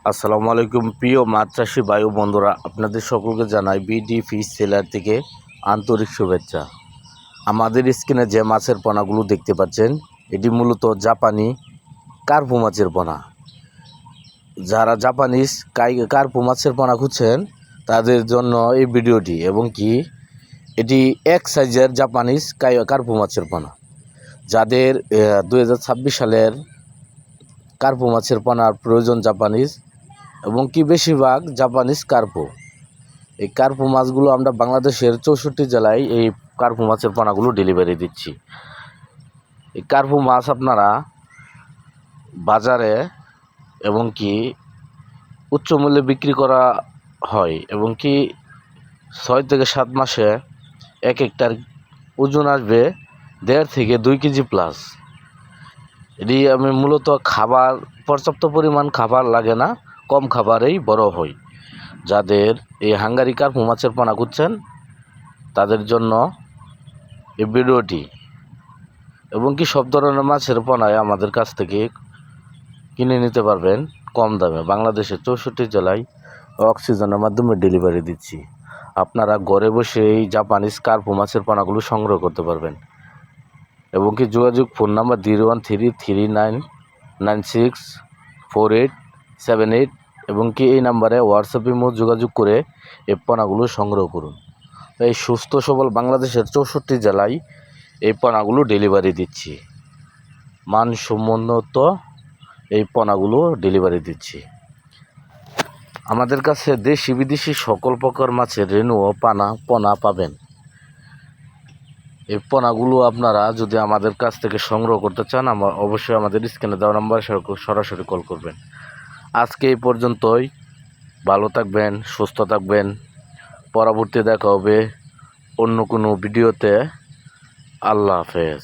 আসসালামু আলাইকুম প্রিয় মাছ চাষি ভাই ও বন্ধুরা, আপনাদের সকলকে জানাই বিডি ফিশ সেলার থেকে আন্তরিক শুভেচ্ছা। আমাদের স্ক্রিনে যে মাছের পোনাগুলো দেখতে পাচ্ছেন, এটি মূলত জাপানি কার্পু মাছের পোনা। যারা জাপানিজ কার্পু মাছের পোনা খুঁজছেন তাদের জন্য এই ভিডিওটি, এবং কি এটি এক সাইজের জাপানিজ কার্পু মাছের পোনা। যাদের 2026 সালের কার্পু মাছের পোনার প্রয়োজন জাপানিজ, এবং কি বেশিরভাগ জাপানিজ কার্পু। এই কার্পু মাছগুলো আমরা বাংলাদেশের 64 জেলায় এই কার্পু মাছের পোনাগুলো ডেলিভারি দিচ্ছি। এই কার্পু মাছ আপনারা বাজারে এবং কি উচ্চ মূল্যে বিক্রি করা হয়, এবং কি 6 থেকে 7 মাসে এক একটার ওজন আসবে 1.5 থেকে 2 কেজি প্লাস। এটি আমি মূলত খাবার, পর্যাপ্ত পরিমাণ খাবার লাগে না, কম খাবারেই বড় হয়। যাদের এই হাঙ্গারি কার্পু মাছের পোনা খুঁজছেন তাদের জন্য এই ভিডিওটি, এবং কি সব ধরনের মাছের পোনায় আমাদের কাছ থেকে কিনে নিতে পারবেন কম দামে। বাংলাদেশের 64 জেলায় অক্সিজেনের মাধ্যমে ডেলিভারি দিচ্ছি। আপনারা ঘরে বসে এই জাপানিজ কার্পু মাছের পোনাগুলো সংগ্রহ করতে পারবেন, এবং কি যোগাযোগ ফোন নাম্বার 01339964878, এবং কি এই নাম্বারে হোয়াটসঅ্যাপে যোগাযোগ করে এই পোনাগুলো সংগ্রহ করুন। এই সুস্থ সবল বাংলাদেশের 64 জেলায় এই পোনাগুলো ডেলিভারি দিচ্ছি, মানসম্মত এই পোনাগুলো ডেলিভারি দিচ্ছি। আমাদের কাছে দেশি বিদেশি সকল প্রকার মাছের রেণু ও পোনা পাবেন। এই পোনাগুলো আপনারা যদি আমাদের কাছ থেকে সংগ্রহ করতে চান, অবশ্যই আমাদের স্ক্রিনে দেওয়া নাম্বারে সরাসরি কল করবেন। আজকে এই পর্যন্তই। ভালো থাকবেন, সুস্থ থাকবেন। পরবর্তী দেখা হবে অন্য কোনো ভিডিওতে। আল্লাহ হাফেজ।